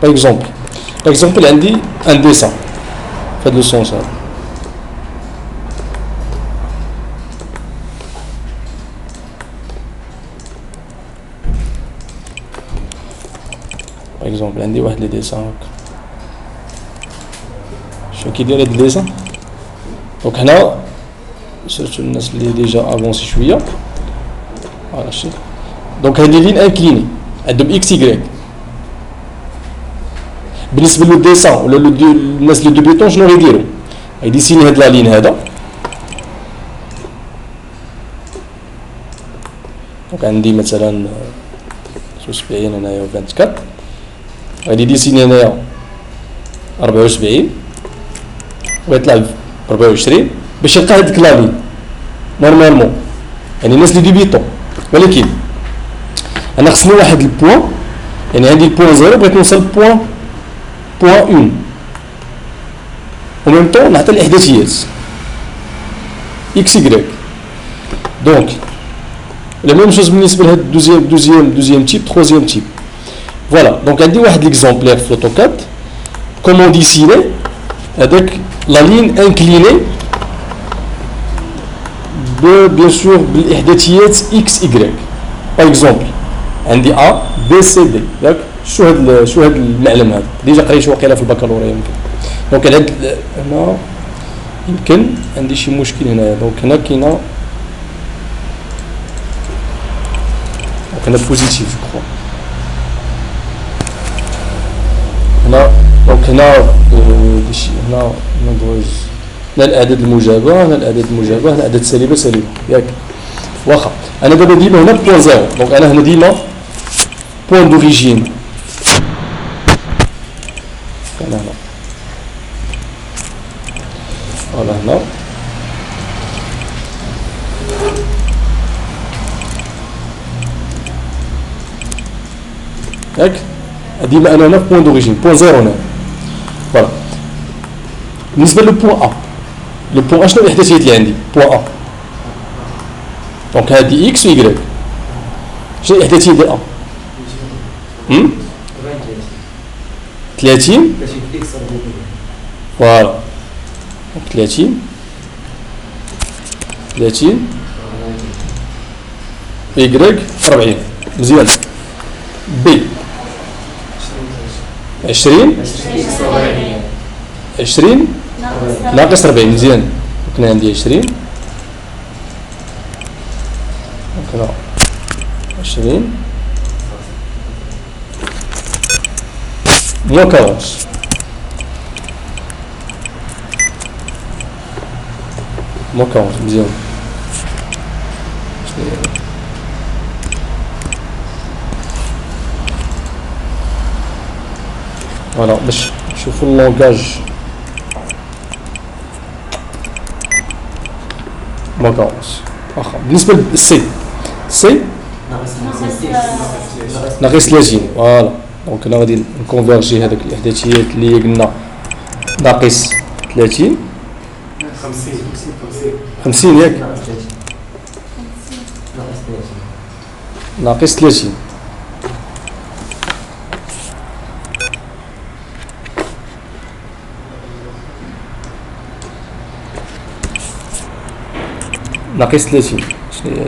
Par exemple, عندي un dessin في هذا لو سونس هذا. Par exemple, عندي واحد لي ديسان هكا. شنو كيدير هاد الديسان؟ دونك هنا سيرتو الناس اللي ديجا افونسي شويه. فوالا شتي. دونك هادي لين انكليني عندهم اكس يكغيك. بالنسبه لو ديسان ولا الناس اللي دوبيتون شنو غيديروا؟ غيديسيني هاد لا لين هذا. دونك عندي مثلا 76 هنايا و 24 غادي يديسيني هنايا 74 ويطلع 24 باش يلقى هذيك لا لين نورمالمون، يعني الناس اللي ديبيطون. ولكن انا خصني واحد البوان، يعني عندي البوان زيرو بغيت نوصل بوان 1 و ميم طون نعطي الاحداثيات اكس يكغيك. دونك لا ميم شوز بالنسبه لهاد دوزيام تيب تروزيام تيب. فوالا دونك عندي واحد ليكزومبلير في لوتوكاد كومون ديسيني هذاك لا لين انكليني بيان سور بالاحداثيات اكس يكغيك. باغ اكزومبل عندي ا بي سي دي ياك. شو هاد المعلم هذا ديجا قريت واقيلا في البكالوريا يمكن. دونك هنا يمكن عندي شي مشكل هنايا. دونك هنا كاينه بوزيتيف جو كخوا هنا. دونك هنا هنا ندوز هنا الاعداد الموجبه، هنا الاعداد الموجبه، هنا الاعداد سالبه ياك. واخا انا دابا ديما هنا بوان زيرو. دونك انا هنا ديما بوان دوريجين كان هنا. فوالا هنا ياك. ديما انا هنا بوان دوريجين بوان زيرو هنا. فوالا بالنسبه لو بوان ا، لو بوان ا شنو الاحداثيات اللي عندي؟ بوان ا دونك هادي اكس و يكغيك. شنو الاحداثيه ديال ا؟ 30 فوالا 30 يكغيك 40 مزيان. بي 20 ناقص 40 مزيان. كنا عندي 20 كنا 20 موان 40 موان 40 مزيان. فوالا باش نشوفو اللونغاج موان 40. واخا بالنسبه للسي ناقص 30 فوالا. دونك انا غادي نكونفيرجي هذاك الاحداثيات اللي قلنا ناقص 30 50 ياك ناقص 30 ناقص 30 شنو هي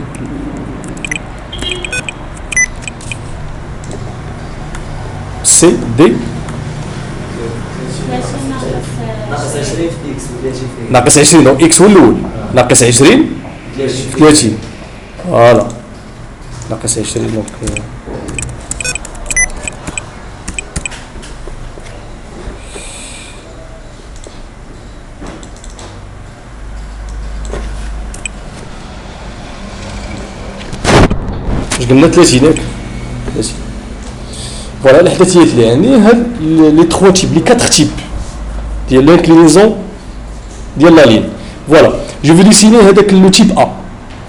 سي دي ناقص 20 دونك اكس هو الاول ناقص 20 في 30 فوالا ناقص 20 دونك واش قلنا 30 ياك 30. فوالا الاحداثيات اللي عندي هاد لي 3 تيب لي 4 تيب ديال لانكلينيزون ديال لا لين. فوالا جو في ديسيني هذاك لو تيب ا.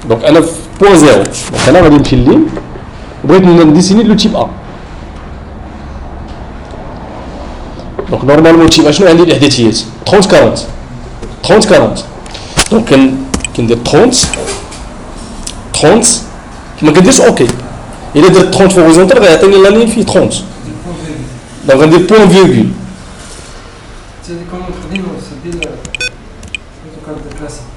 دونك انا في بوان زيرو دونك انا غادي نمشي للين وبغيت نديسيني لو تيب ا. دونك نورمالمون تيب ا شنو عندي الاحداثيات 30 40 دونك كندير 30 ما كنديرش اوكي. الا درت 30 في هوريزونتال غيعطيني لا لين فيه 30 Donc on dit point virgule. C'est comment on dit, c'est le classique.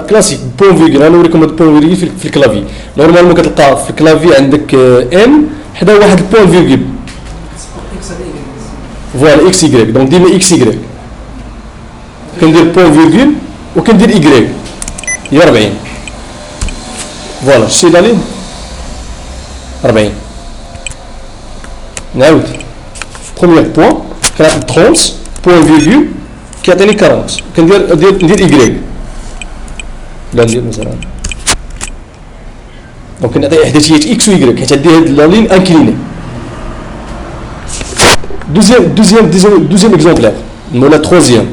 كلاسيك بون فيغول. انا نوريكم هاد بون فيغول في الكلافي. نورمالمون كتلقى في الكلافي عندك ان حدا واحد البون فيغول. فوالا اكس ايغريك. دونك ديما اكس ايغريك. كندير بون فيغول وكندير ايغريك هي 40. فوالا شتي دالين 40. نعاود بروميير بوان كنعطي 30 بوان فيغول كيعطيني 40. ندير ايغريك. لا ندير مثلا دونك نعطي احداثيات اكس و واي حيت عندي هاد لا لين انكليني. دوزيام اكزومبلير ولا تروزيام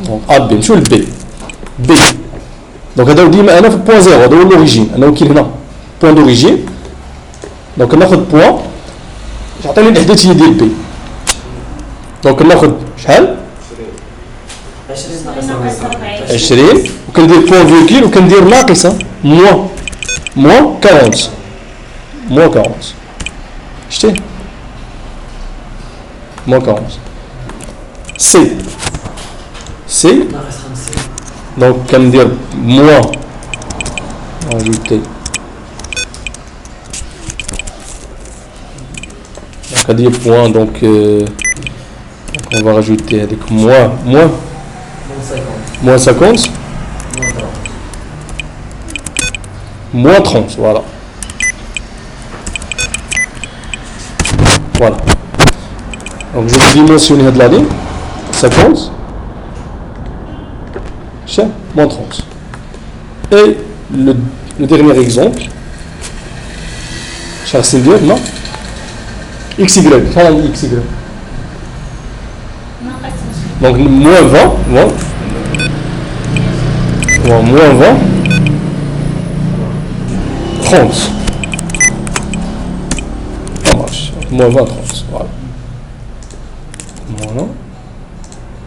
دونك ا بي نمشيو لبي بي. دونك هذا ديما انا في بوان زيرو. هذا هو لوريجين. انا كاين هنا بوان دوريجين. دونك ناخذ بوان يعطيني الاحداثيه ديال بي. دونك ناخذ شحال 20 وكندير بوان فيركيل وكندير ناقصه موان 40 موان 40 شتي موان 40 سي دونك كندير موان اجوتي. دونك هادي بوان. دونك on va rajouter avec moins 50 moins 30. Voilà. Voilà. Donc je vais dimensionner de la ligne 50 moins 30. Et le dernier exemple, Charles Sylvier, non XY, XY. Donc moins 20, moins 20, 30. Ça marche. Moins 20, 30. Voilà. Voilà.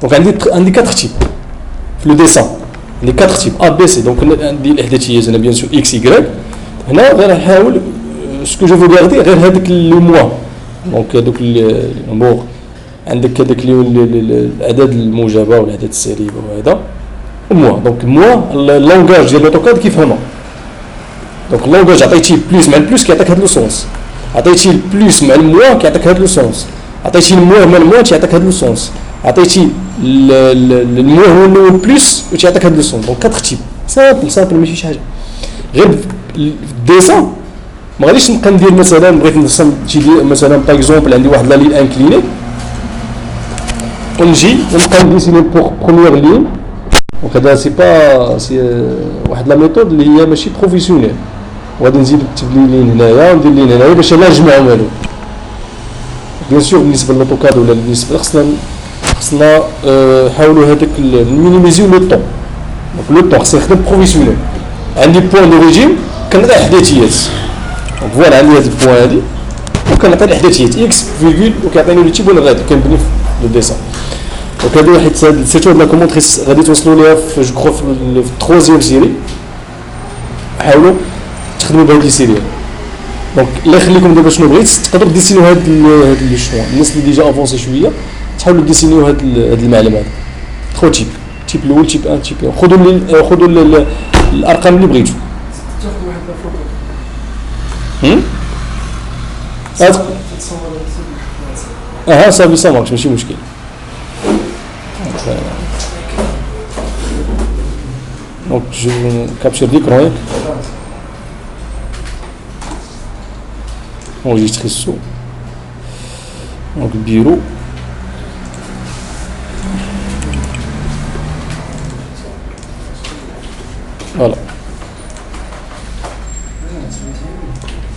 Donc on a 4 types. Le dessin. Les 4 types. A, B, C. Donc on a bien sûr X, Y. Ce que je veux garder, c'est le mois. Donc bon. عندك هذاك الاعداد الموجبه والاعداد السالبه وهذا موا. دونك موا اللونغاج ديال لوتوكاد كيفهمها. دونك اللونغاج عطيتي بلوس مع البلوس كيعطيك هذا لو سونس. عطيتي البلوس مع الموا كيعطيك هذا لو سونس. عطيتي الموا مع الموا كيعطيك هذا لو سونس. عطيتي الموا هو البلوس وتيعطيك هذا لو سونس. دونك 4 تيب سامبل ماشي شي حاجه غير ديسان. ما غاديش نبقى ندير مثلا بغيت نرسم مثلا باغ اكزومبل عندي واحد لا لين انكليني ونجي ونبقى نديسيني بوغ بروميير لين. دونك هذا سي با سي واحد لا ميثود اللي هي ماشي بروفيسيونيل. وغادي نزيد نكتب لي لين هنايا وندير لين هنايا باش انا نجمع والو. بيان سور بالنسبه للوتوكاد ولا بالنسبه خصنا نحاولوا هذاك نمينيميزيو لو طون. دونك لو طون خصني نخدم بروفيسيونيل. عندي بوان دوريجين كنعطي احداثيات. دونك فوالا عندي هاد البوان هادي وكنعطي الاحداثيات اكس فيغول وكيعطيني لو تيب وانا غادي كنبني لو ديسان. دونك هادو واحد سيرتو هاد لا كومونطريس غادي توصلوا ليها في جو كخوا في التروزيام سيري. حاولوا تخدموا بهاد لي سيري. دونك الله يخليكم دابا شنو بغيت تقدروا ديسينيو هاد لي شوا. الناس اللي ديجا افونسي شويه تحاولوا ديسينيو هاد المعلم هذا. 3 تيب. تيب الاول تيب 1 تيب 2. خذوا الارقام اللي بغيتو. تاخذ واحد لا فوتو. صافي سا مارش ماشي مشكل. دونك جو كابشر ديكرون ياك enregistrer donc bureau. Voilà.